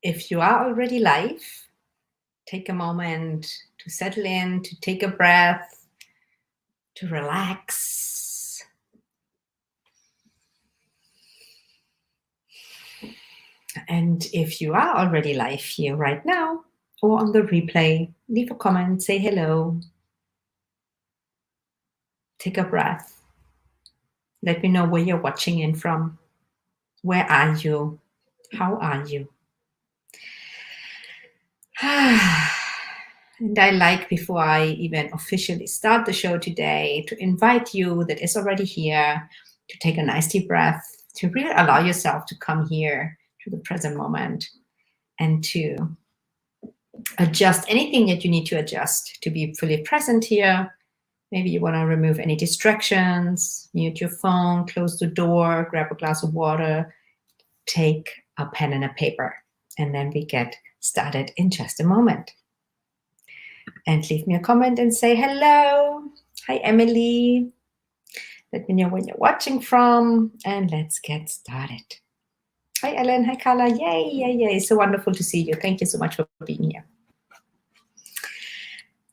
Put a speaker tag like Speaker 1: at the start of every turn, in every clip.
Speaker 1: if you are already live, take a moment to settle in, to take a breath, to relax. And if you are already live here right now or on the replay, leave a comment, say hello, take a breath. Let me know where you're watching in from. Where are you? How are you? And I like, before I even officially start the show today, to invite you that is already here to take a nice deep breath, to really allow yourself to come here to the present moment and to adjust anything that you need to adjust to be fully present here. Maybe you want to remove any distractions, mute your phone, close the door, grab a glass of water, take a pen and a paper, and then we get started in just a moment. And leave me a comment and say hello. Hi, Emily. Let me know where you're watching from, and let's get started. Hi, Ellen. Hi, Carla. Yay, yay, yay. So wonderful to see you. Thank you so much for being here.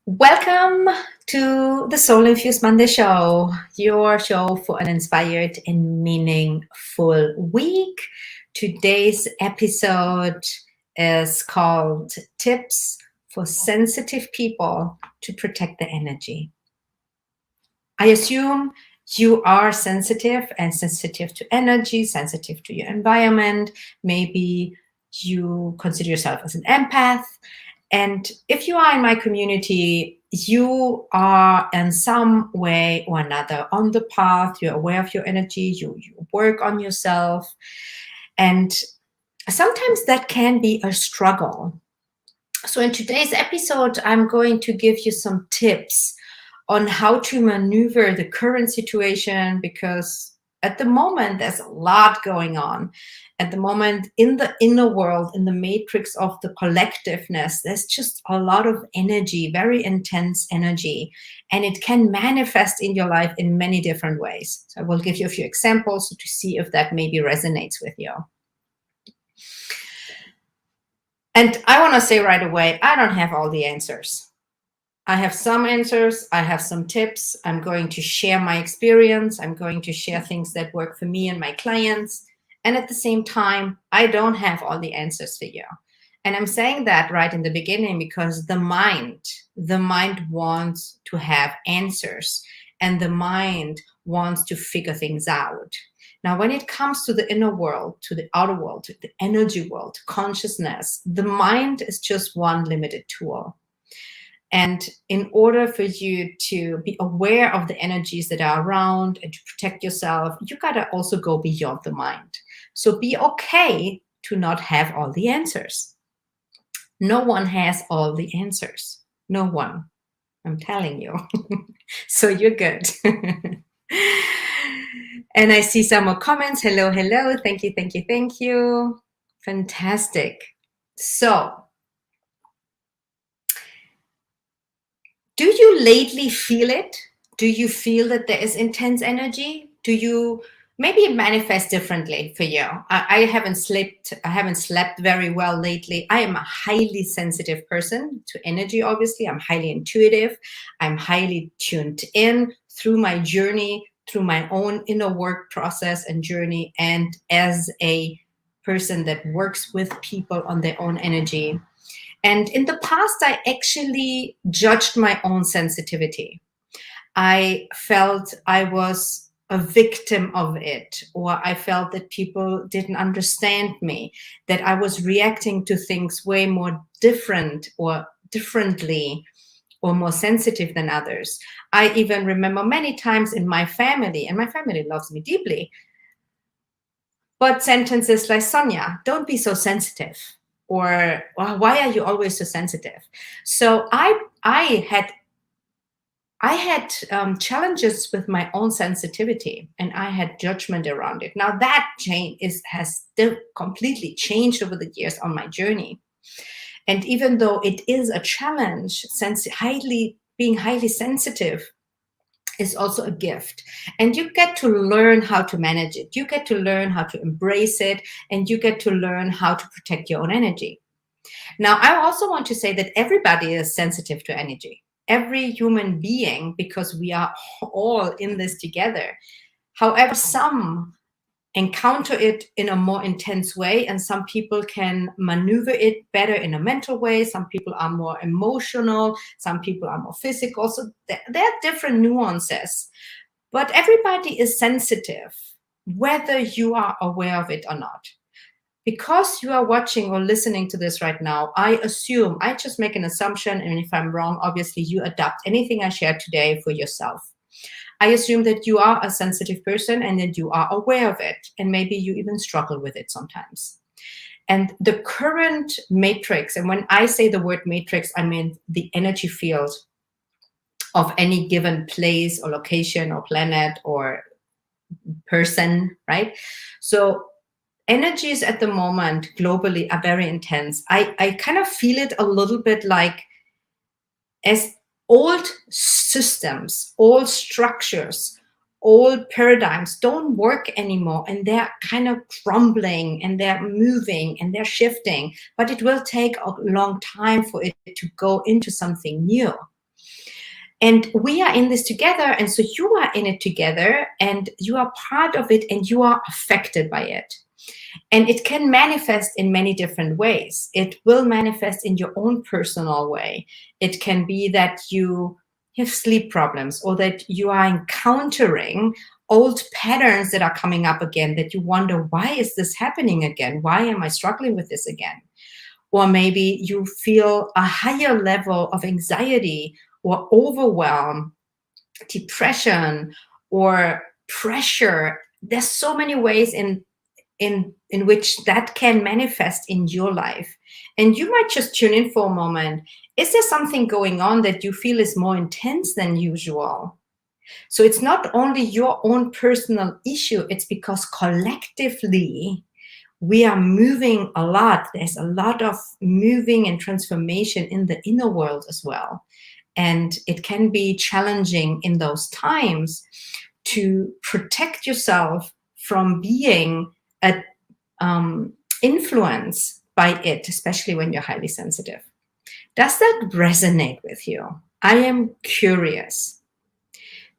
Speaker 1: Welcome to the Soul Infused Monday Show, your show for an inspired and meaningful week. Today's episode is called Tips for Sensitive People to Protect the Energy. I assume you are sensitive and sensitive to energy, sensitive to your environment. Maybe you consider yourself as an empath. And if you are in my community, you are in some way or another on the path. You're aware of your energy. You work on yourself. And sometimes that can be a struggle. So in today's episode, I'm going to give you some tips on how to maneuver the current situation, because at the moment, there's a lot going on. At the moment, in the inner world, in the matrix of the collectiveness, there's just a lot of energy, very intense energy, and it can manifest in your life in many different ways. So I will give you a few examples to see if that maybe resonates with you. And I want to say right away, I don't have all the answers. I have some answers. I have some tips. I'm going to share my experience. I'm going to share things that work for me and my clients. And at the same time, I don't have all the answers for you. And I'm saying that right in the beginning because the mind wants to have answers, and the mind wants to figure things out. Now, when it comes to the inner world, to the outer world, to the energy world, consciousness, the mind is just one limited tool. And in order for you to be aware of the energies that are around and to protect yourself, you got to also go beyond the mind. So be okay to not have all the answers. No one has all the answers. No one. I'm telling you. So you're good. And I see some more comments. Hello, hello. Thank you, thank you, thank you. Fantastic. So, do you lately feel it? Do you feel that there is intense energy? Maybe it manifests differently for you. I haven't slept very well lately. I am a highly sensitive person to energy, obviously. I'm highly intuitive. I'm highly tuned in through my journey, through my own inner work process and journey, and as a person that works with people on their own energy. And in the past, I actually judged my own sensitivity. I felt I was a victim of it, or I felt that people didn't understand me, that I was reacting to things way more differently, or more sensitive than others. I even remember many times in my family, and my family loves me deeply, but sentences like, Sonia, don't be so sensitive. Or why are you always so sensitive? So I had challenges with my own sensitivity, and I had judgment around it. Now that has still completely changed over the years on my journey. And even though it is a challenge, being highly sensitive is also a gift. And you get to learn how to manage it. You get to learn how to embrace it, and you get to learn how to protect your own energy. Now, I also want to say that everybody is sensitive to energy. Every human being, because we are all in this together. However, some encounter it in a more intense way, and some people can maneuver it better in a mental way. Some people are more emotional, some people are more physical. So there are different nuances, but everybody is sensitive, whether you are aware of it or not. Because you are watching or listening to this right now, I just make an assumption, and if I'm wrong, obviously you adapt anything I share today for yourself. I assume that you are a sensitive person and that you are aware of it, and maybe you even struggle with it sometimes. And the current matrix, and when I say the word matrix, I mean the energy field of any given place or location or planet or person, right? So energies at the moment globally are very intense. I kind of feel it a little bit like as old systems, old structures, old paradigms don't work anymore, and they're kind of crumbling and they're moving and they're shifting, but it will take a long time for it to go into something new. And we are in this together, and so you are in it together, and you are part of it, and you are affected by it. And it can manifest in many different ways. It will manifest in your own personal way. It can be that you have sleep problems, or that you are encountering old patterns that are coming up again, that you wonder, why is this happening again? Why am I struggling with this again? Or maybe you feel a higher level of anxiety or overwhelm, depression, or pressure. There's so many ways in which that can manifest in your life. And you might just tune in for a moment. Is there something going on that you feel is more intense than usual? So it's not only your own personal issue, it's because collectively we are moving a lot. There's a lot of moving and transformation in the inner world as well. And it can be challenging in those times to protect yourself from being influenced by it, especially when you're highly sensitive. Does that resonate with you? I am curious.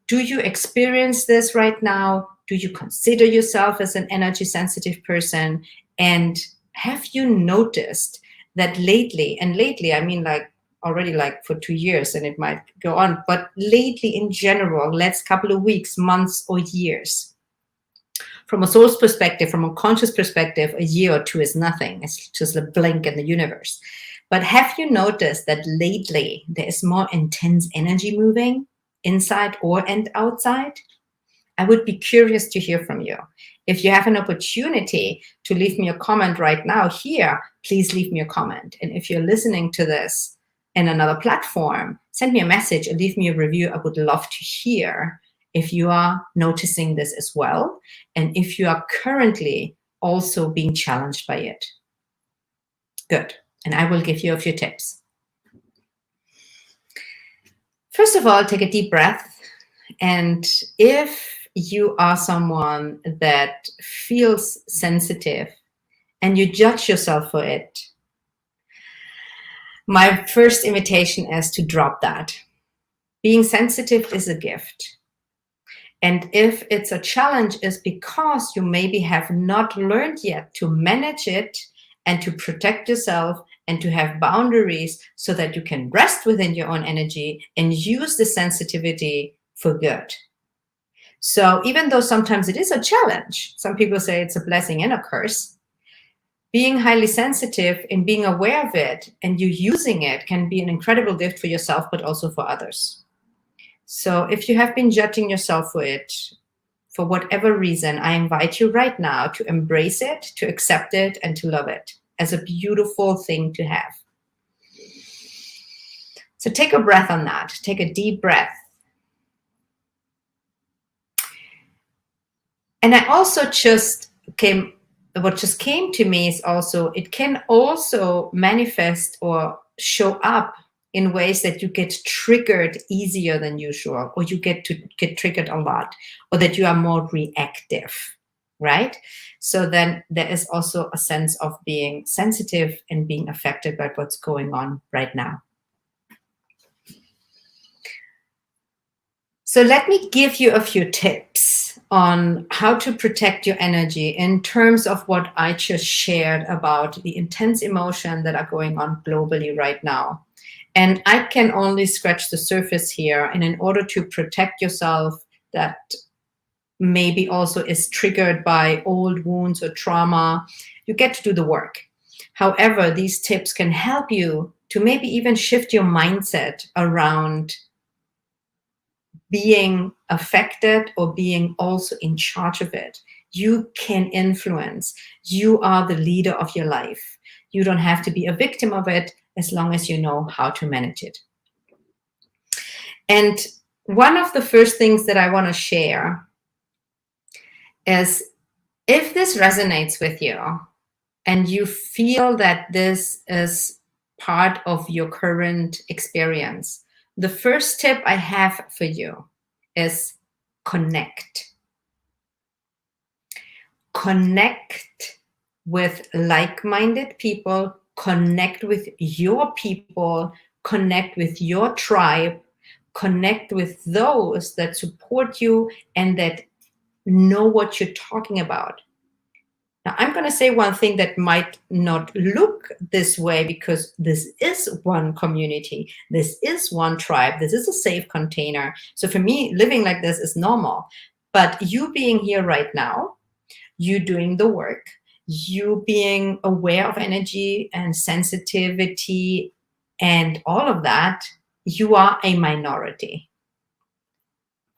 Speaker 1: Do you experience this right now? Do you consider yourself as an energy sensitive person? And have you noticed that lately, and lately, I mean like already like for 2 years, and it might go on, but lately in general, last couple of weeks, months, or years, from a soul's perspective, from a conscious perspective, a year or two is nothing. It's just a blink in the universe. But have you noticed that lately there is more intense energy moving inside and outside? I would be curious to hear from you. If you have an opportunity to leave me a comment right now here, please leave me a comment. And if you're listening to this in another platform, send me a message and leave me a review. I would love to hear if you are noticing this as well, and if you are currently also being challenged by it. Good. And I will give you a few tips. First of all, take a deep breath. And if you are someone that feels sensitive and you judge yourself for it, my first invitation is to drop that. Being sensitive is a gift. And if it's a challenge, it's because you maybe have not learned yet to manage it and to protect yourself and to have boundaries so that you can rest within your own energy and use the sensitivity for good. So even though sometimes it is a challenge, some people say it's a blessing and a curse, being highly sensitive and being aware of it and you using it can be an incredible gift for yourself, but also for others. So if you have been judging yourself for it, for whatever reason, I invite you right now to embrace it, to accept it, and to love it as a beautiful thing to have. So take a breath on that. Take a deep breath. And I also what just came to me is also, it can also manifest or show up in ways that you get triggered easier than usual, or you get triggered a lot, or that you are more reactive. right? So then there is also a sense of being sensitive and being affected by what's going on right now. So let me give you a few tips on how to protect your energy in terms of what I just shared about the intense emotion that are going on globally right now. And I can only scratch the surface here. And in order to protect yourself, that maybe also is triggered by old wounds or trauma, you get to do the work. However, these tips can help you to maybe even shift your mindset around being affected or being also in charge of it. You can influence. You are the leader of your life. You don't have to be a victim of it as long as you know how to manage it. And one of the first things that I want to share is, if this resonates with you and you feel that this is part of your current experience, the first tip I have for you is connect. Connect with like-minded people, connect with your people, connect with your tribe, connect with those that support you and that know what you're talking about. Now, I'm going to say one thing that might not look this way, because this is one community, this is one tribe, this is a safe container. So for me, living like this is normal. But you being here right now, you doing the work, you being aware of energy and sensitivity and all of that, you are a minority,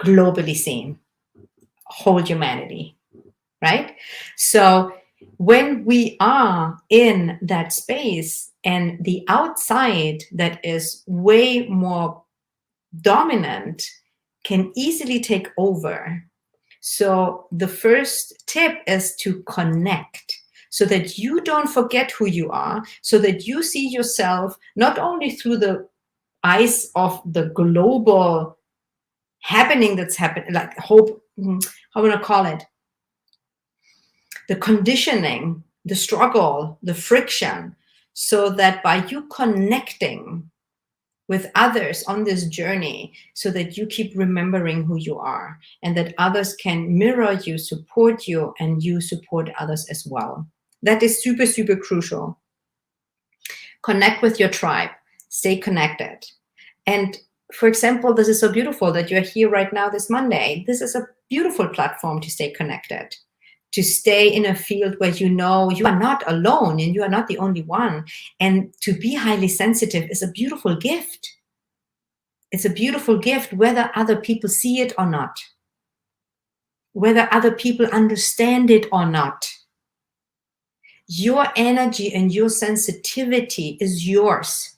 Speaker 1: globally seen, whole humanity. Right? So when we are in that space and the outside that is way more dominant can easily take over. So the first tip is to connect so that you don't forget who you are, so that you see yourself not only through the eyes of the global happening that's happening, like hope, how would I call it? The conditioning, the struggle, the friction, so that by you connecting with others on this journey, so that you keep remembering who you are and that others can mirror you, support you, and you support others as well. That is super, super crucial. Connect with your tribe, stay connected. And for example, this is so beautiful that you're here right now this Monday. This is a beautiful platform to stay connected, to stay in a field where you know you are not alone and you are not the only one. And to be highly sensitive is a beautiful gift. It's a beautiful gift, whether other people see it or not, whether other people understand it or not. Your energy and your sensitivity is yours,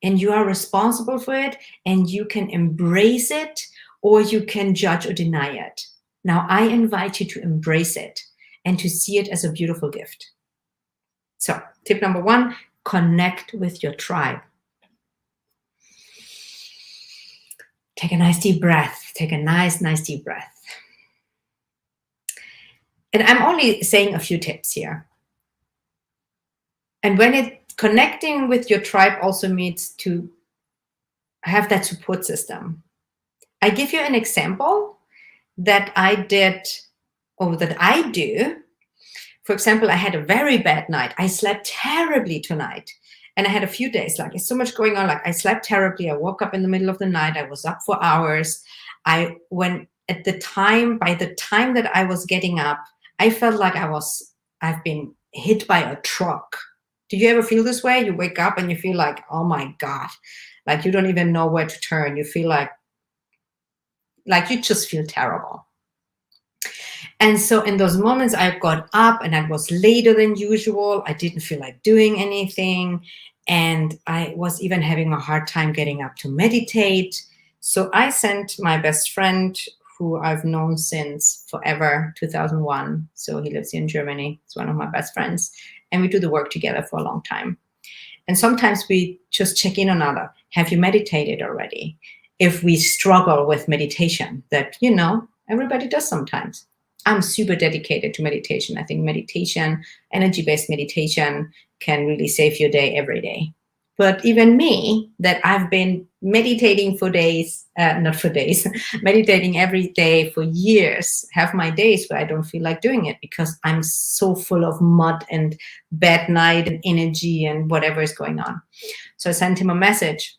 Speaker 1: and you are responsible for it, and you can embrace it or you can judge or deny it. Now, I invite you to embrace it and to see it as a beautiful gift. So, tip number one, connect with your tribe. Take a nice deep breath. Take a nice deep breath. And I'm only saying a few tips here. And when connecting with your tribe also means to have that support system. I give you an example that I did, or that I do. For example, I had a very bad night. I slept terribly tonight. And I had a few days, like, there's so much going on. Like, I slept terribly. I woke up in the middle of the night. I was up for hours. By the time that I was getting up, I felt like I've been hit by a truck. Do you ever feel this way? You wake up and you feel like, oh my God, like you don't even know where to turn. You feel like you just feel terrible. And so in those moments, I got up and I was later than usual. I didn't feel like doing anything. And I was even having a hard time getting up to meditate. So I sent my best friend, who I've known since forever, 2001. So he lives here in Germany. He's one of my best friends. And we do the work together for a long time. And sometimes we just check in on other. Have you meditated already? If we struggle with meditation, that, everybody does sometimes. I'm super dedicated to meditation. I think meditation, energy-based meditation, can really save your day every day. But even me, that I've been meditating for days, not for days, meditating every day for years, have my days where I don't feel like doing it because I'm so full of mud and bad night and energy and whatever is going on. So I sent him a message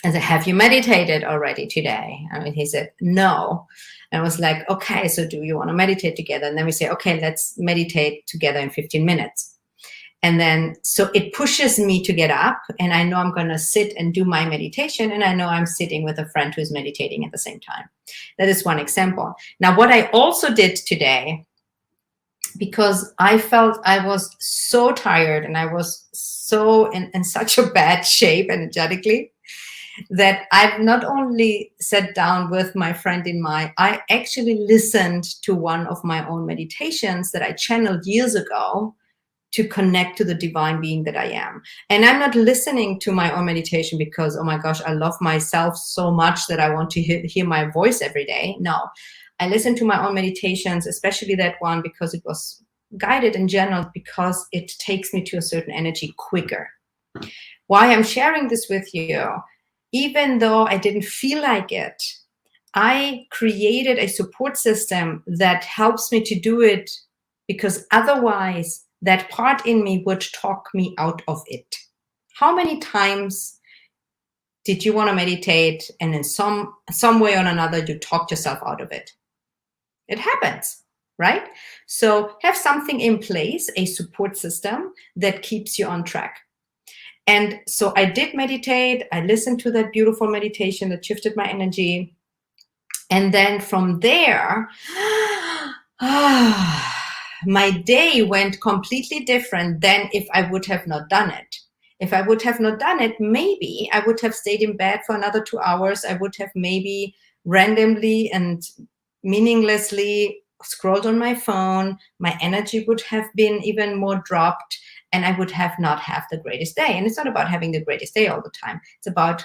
Speaker 1: and said, have you meditated already today? I mean, he said, no. And I was like, okay, so do you want to meditate together? And then we say, okay, let's meditate together in 15 minutes. And then, so it pushes me to get up, and I know I'm going to sit and do my meditation, and I know I'm sitting with a friend who's meditating at the same time. That is one example. Now, what I also did today, because I felt I was so tired and I was so in such a bad shape energetically, that I've not only sat down with my friend I actually listened to one of my own meditations that I channeled years ago to connect to the divine being that I am. And I'm not listening to my own meditation because, oh my gosh, I love myself so much that I want to hear my voice every day. No, I listen to my own meditations, especially that one, because it was guided in general, because it takes me to a certain energy quicker. Why I'm sharing this with you, even though I didn't feel like it, I created a support system that helps me to do it, because otherwise that part in me would talk me out of it. How many times did you want to meditate and in some way or another you talked yourself out of it? It happens, right? So have something in place, a support system that keeps you on track. And so I did meditate. I listened to that beautiful meditation that shifted my energy. And then from there, my day went completely different than if I would have not done it. If I would have not done it, maybe I would have stayed in bed for another 2 hours. I would have maybe randomly and meaninglessly scrolled on my phone. My energy would have been even more dropped, and I would have not have the greatest day. And it's not about having the greatest day all the time. It's about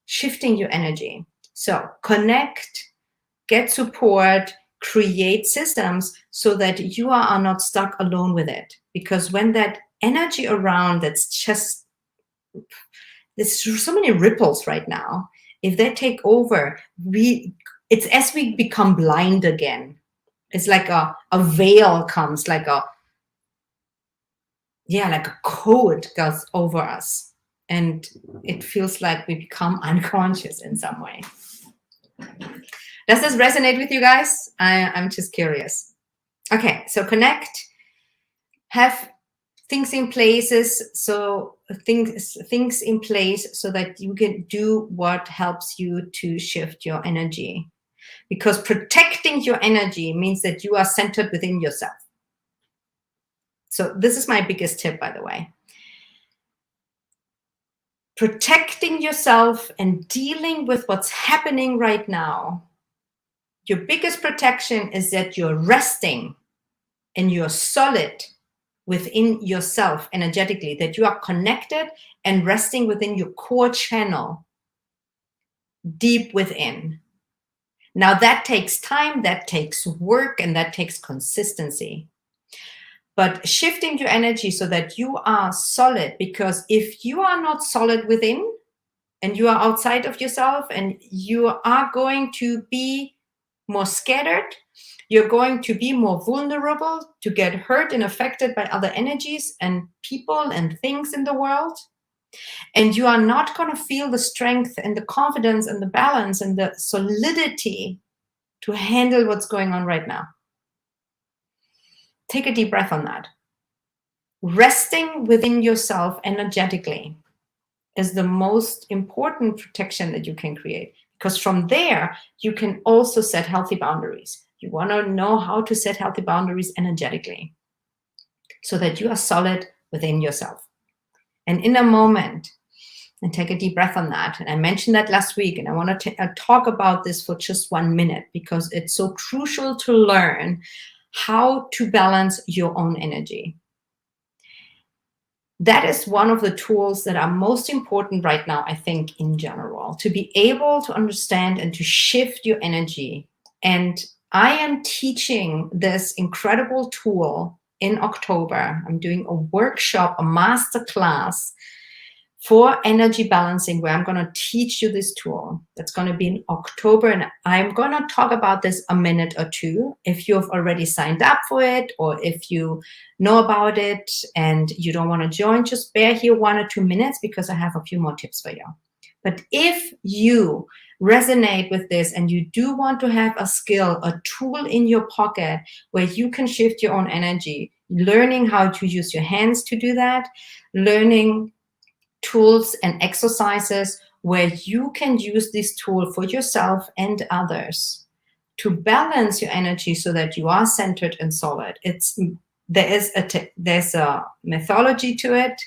Speaker 1: shifting your energy. So connect, get support, create systems so that you are not stuck alone with it. Because when that energy around, that's just, there's so many ripples right now. If they take over, it's as we become blind again. It's like a veil comes, like a code goes over us. And it feels like we become unconscious in some way. Does this resonate with you guys? I'm just curious. Okay, so connect, have things in places, so things in place so that you can do what helps you to shift your energy. Because protecting your energy means that you are centered within yourself. So this is my biggest tip, by the way. Protecting yourself and dealing with what's happening right now. Your biggest protection is that you're resting and you're solid within yourself energetically, that you are connected and resting within your core channel, deep within. Now that takes time, that takes work, and that takes consistency. But shifting your energy so that you are solid, because if you are not solid within and you are outside of yourself, and you are going to be more scattered, you're going to be more vulnerable to get hurt and affected by other energies and people and things in the world. And you are not going to feel the strength and the confidence and the balance and the solidity to handle what's going on right now. Take a deep breath on that. Resting within yourself energetically is the most important protection that you can create. Because from there, you can also set healthy boundaries. You want to know how to set healthy boundaries energetically so that you are solid within yourself. And in a moment, and take a deep breath on that. And I mentioned that last week, and I want to talk about this for just 1 minute, because it's so crucial to learn how to balance your own energy. That is one of the tools that are most important right now, I think, in general, to be able to understand and to shift your energy. And I am teaching this incredible tool in October. I'm doing a workshop, a master class for energy balancing, where I'm going to teach you this tool. That's going to be in October, and I'm going to talk about this a minute or two. If you've already signed up for it, or if you know about it and you don't want to join, just bear here 1 or 2 minutes, because I have a few more tips for you. But if you resonate with this and you do want to have a skill, a tool in your pocket where you can shift your own energy, learning how to use your hands to do that, learning tools and exercises where you can use this tool for yourself and others to balance your energy so that you are centered and solid. There's a methodology to it.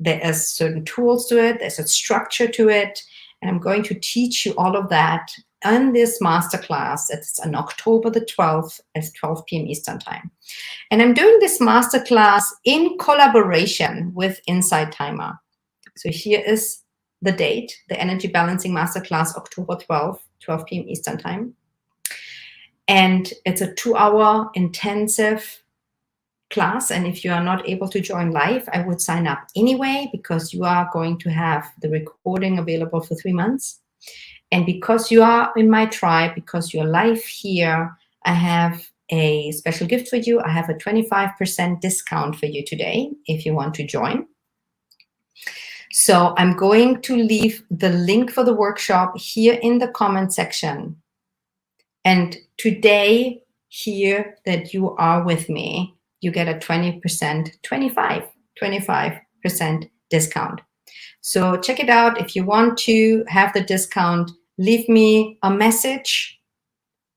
Speaker 1: There are certain tools to it. There's a structure to it. And I'm going to teach you all of that in this masterclass. It's on October the 12th at 12 p.m. Eastern Time. And I'm doing this masterclass in collaboration with Insight Timer. So here is the date, the Energy Balancing Masterclass, October 12th, 12 p.m. Eastern Time. And it's a 2-hour intensive class. And if you are not able to join live, I would sign up anyway, because you are going to have the recording available for 3 months. And because you are in my tribe, because you're live here, I have a special gift for you. I have a 25% discount for you today if you want to join. So I'm going to leave the link for the workshop here in the comment section. And today, here that you are with me, you get a 25% discount. So check it out. If you want to have the discount, leave me a message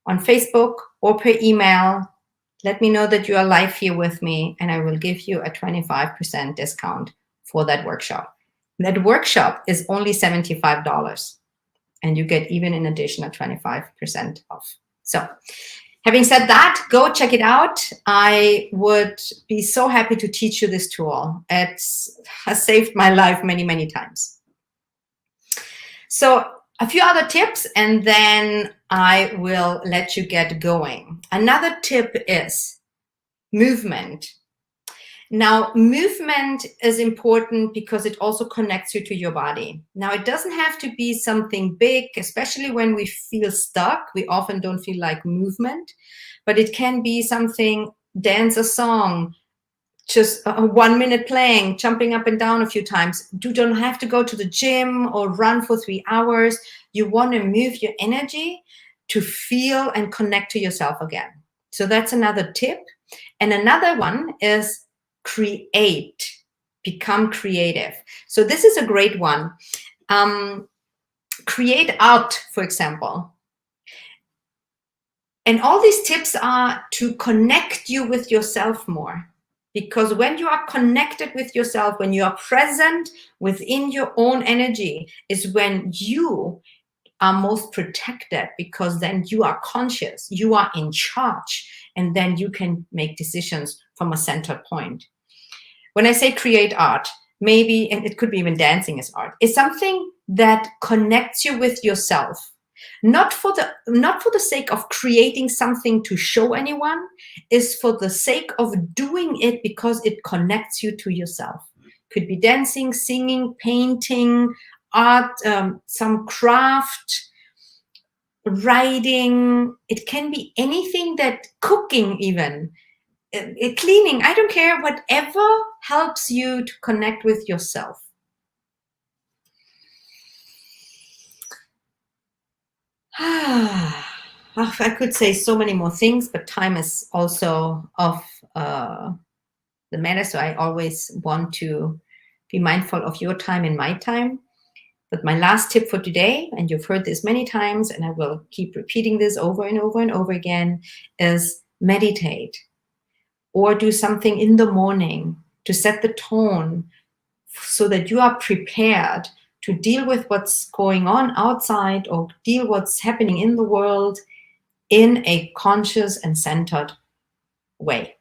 Speaker 1: on Facebook or per email. Let me know that you are live here with me, and I will give you a 25% discount for that workshop. That workshop is only $75, and you get even in addition a 25% off. So having said that, go check it out. I would be so happy to teach you this tool. It has saved my life many, many times. So a few other tips, and then I will let you get going. Another tip is movement. Now, movement is important because it also connects you to your body. Now, it doesn't have to be something big, especially when we feel stuck. We often don't feel like movement, but it can be something, dance a song, just 1 minute playing, jumping up and down a few times. You don't have to go to the gym or run for 3 hours. You want to move your energy to feel and connect to yourself again. So that's another tip. And another one is create, become creative. So this is a great one. Create art, for example. And all these tips are to connect you with yourself more. Because when you are connected with yourself, when you are present within your own energy, is when you are most protected, because then you are conscious, you are in charge, and then you can make decisions from a centered point. When I say create art, maybe, and it could be even dancing as art, is something that connects you with yourself. Not for the sake of creating something to show anyone, is for the sake of doing it because it connects you to yourself. Could be dancing, singing, painting, art, some craft, writing. It can be anything, that cooking even, cleaning, I don't care, whatever helps you to connect with yourself. I could say so many more things, but time is also of the matter. So I always want to be mindful of your time and my time. But my last tip for today, and you've heard this many times, and I will keep repeating this over and over and over again, is meditate, or do something in the morning to set the tone so that you are prepared to deal with what's going on outside, or deal what's happening in the world in a conscious and centered way.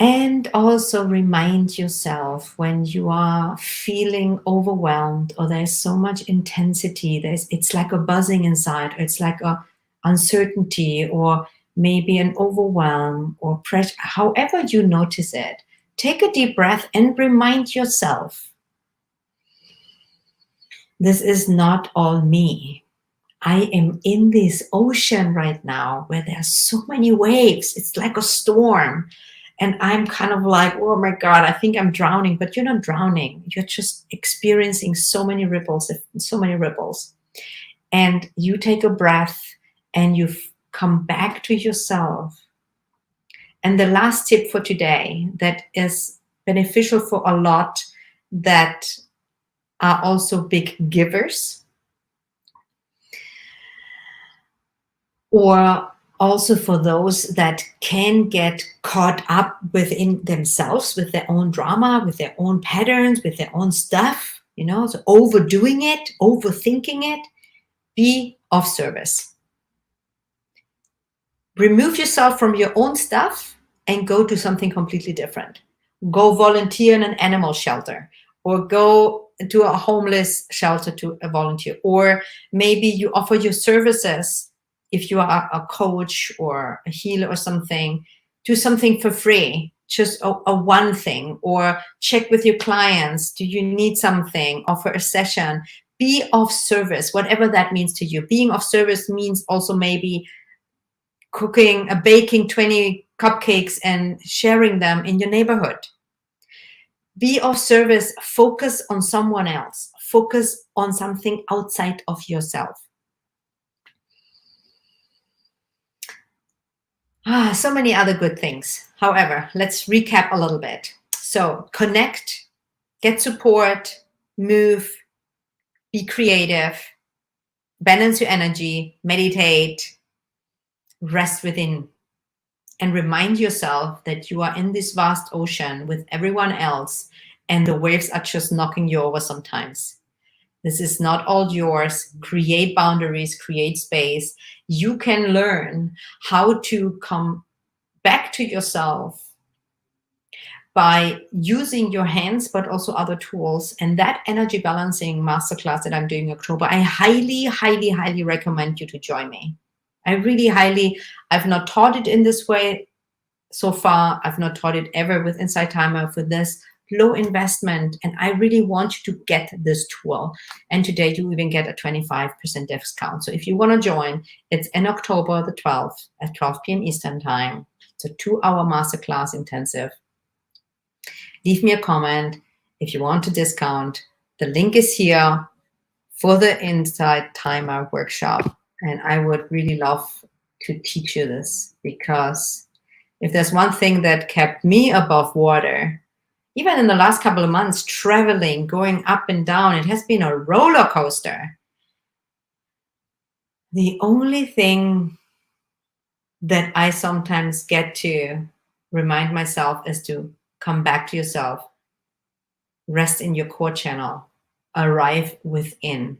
Speaker 1: And also remind yourself when you are feeling overwhelmed or there's so much intensity, it's like a buzzing inside, or it's like a uncertainty, or maybe an overwhelm or pressure, however you notice it. Take a deep breath and remind yourself, this is not all me. I am in this ocean right now where there's so many waves. It's like a storm. And I'm kind of like, oh my God, I think I'm drowning. But you're not drowning. You're just experiencing so many ripples, so many ripples. And you take a breath and you come back to yourself. And the last tip for today that is beneficial for a lot that are also big givers, or also for those that can get caught up within themselves, with their own drama, with their own patterns, with their own stuff, so overdoing it, overthinking it. Be of service. Remove yourself from your own stuff and go to something completely different. Go volunteer in an animal shelter, or go to a homeless shelter to volunteer, or maybe you offer your services. If you are a coach or a healer or something, do something for free, just a one thing, or check with your clients. Do you need something? Offer a session. Be of service, whatever that means to you. Being of service means also maybe baking 20 cupcakes and sharing them in your neighborhood. Be of service. Focus on someone else. Focus on something outside of yourself. So many other good things. However, let's recap a little bit. So connect, get support, move, be creative, balance your energy, meditate, rest within, and remind yourself that you are in this vast ocean with everyone else, and the waves are just knocking you over sometimes. This is not all yours. Create boundaries, create space. You can learn how to come back to yourself by using your hands, but also other tools. And that energy balancing masterclass that I'm doing in October, I highly, highly, highly recommend you to join me. I really I've not taught it in this way so far. I've not taught it ever with Insight Timer for this low investment, and I really want you to get this tool. And today you even get a 25% discount. So if you want to join, it's in October the 12th at 12 p.m. Eastern time. It's a 2-hour masterclass intensive. Leave me a comment if you want a discount. The link is here for the Insight Timer workshop, and I would really love to teach you this, because if there's one thing that kept me above water, even in the last couple of months, traveling, going up and down, it has been a roller coaster. The only thing that I sometimes get to remind myself is to come back to yourself, rest in your core channel, arrive within,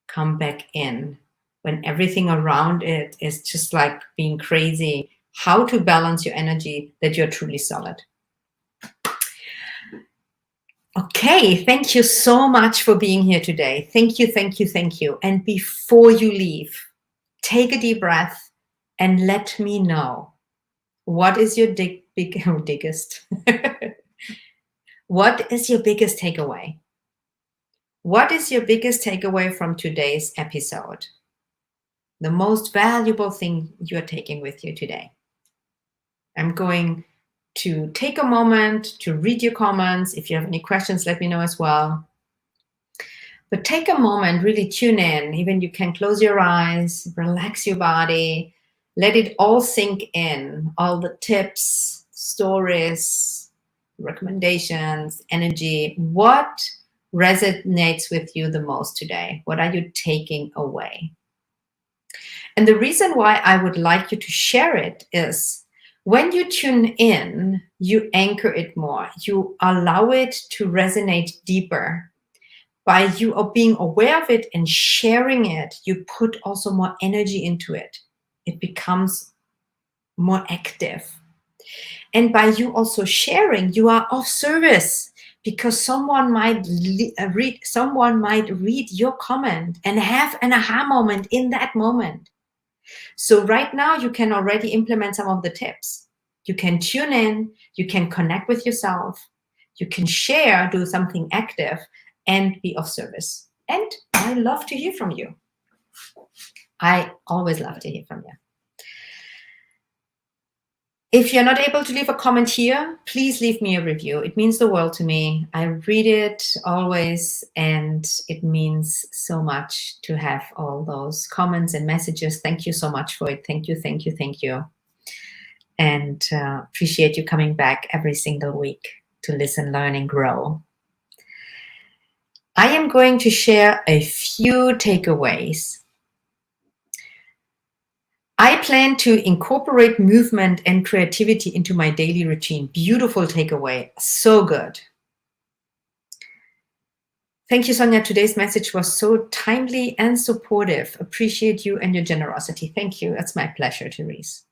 Speaker 1: come back in. When everything around it is just like being crazy, how to balance your energy that you're truly solid. Okay, thank you so much for being here today. Thank you, thank you, thank you. And before you leave, take a deep breath and let me know, what is your biggest? What is your biggest takeaway? What is your biggest takeaway from today's episode? The most valuable thing you're taking with you today. I'm going to take a moment to read your comments. If you have any questions, let me know as well. But take a moment, really tune in. Even you can close your eyes, relax your body, let it all sink in. All the tips, stories, recommendations, energy. What resonates with you the most today? What are you taking away? And the reason why I would like you to share it is, when you tune in, you anchor it more. You allow it to resonate deeper. By you being aware of it and sharing it, you put also more energy into it. It becomes more active. And by you also sharing, you are of service, because someone might read your comment and have an aha moment in that moment. So right now you can already implement some of the tips. You can tune in, you can connect with yourself, you can share, do something active, and be of service. And I love to hear from you. I always love to hear from you. If you're not able to leave a comment here, please leave me a review. It means the world to me. I read it always, and it means so much to have all those comments and messages. Thank you so much for it. Thank you, thank you, thank you. And appreciate you coming back every single week to listen, learn, and grow. I am going to share a few takeaways. I plan to incorporate movement and creativity into my daily routine. Beautiful takeaway. So good. Thank you, Sonia. Today's message was so timely and supportive. Appreciate you and your generosity. Thank you. It's my pleasure, Therese.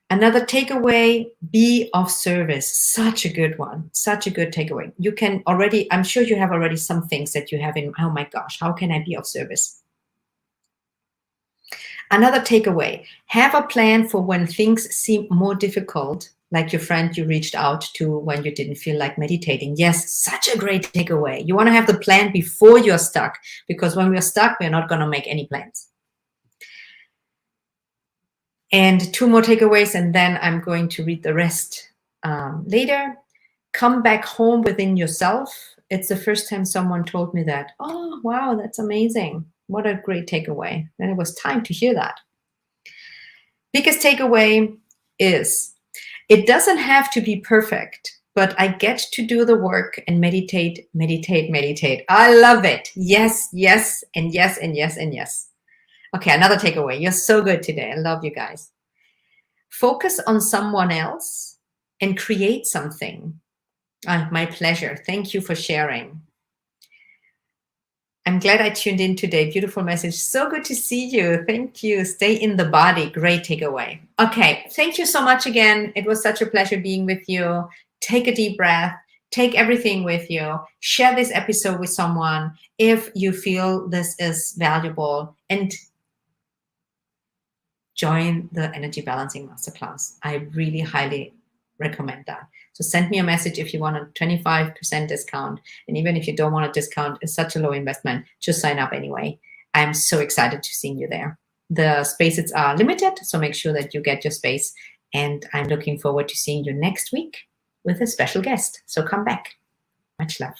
Speaker 1: Another takeaway, be of service. Such a good one. Such a good takeaway. You can already, I'm sure you have already some things that you have in, oh my gosh, how can I be of service? Another takeaway, have a plan for when things seem more difficult, like your friend you reached out to when you didn't feel like meditating. Yes, such a great takeaway. You want to have the plan before you're stuck, because when we're stuck, we're not going to make any plans. And two more takeaways, and then I'm going to read the rest later. Come back home within yourself. It's the first time someone told me that. Oh, wow, that's amazing. What a great takeaway. And it was time to hear that. Biggest takeaway is, it doesn't have to be perfect, but I get to do the work and meditate, meditate, meditate. I love it. Yes, yes, and yes, and yes, and yes. Okay, another takeaway. You're so good today. I love you guys. Focus on someone else and create something. My pleasure. Thank you for sharing. I'm glad I tuned in today. Beautiful message. So good to see you. Thank you. Stay in the body. Great takeaway. Okay. Thank you so much again. It was such a pleasure being with you. Take a deep breath. Take everything with you. Share this episode with someone if you feel this is valuable, and join the Energy Balancing Masterclass. I really highly recommend that. So send me a message if you want a 25% discount. And even if you don't want a discount, it's such a low investment, just sign up anyway. I'm so excited to see you there. The spaces are limited, so make sure that you get your space. And I'm looking forward to seeing you next week with a special guest. So come back. Much love.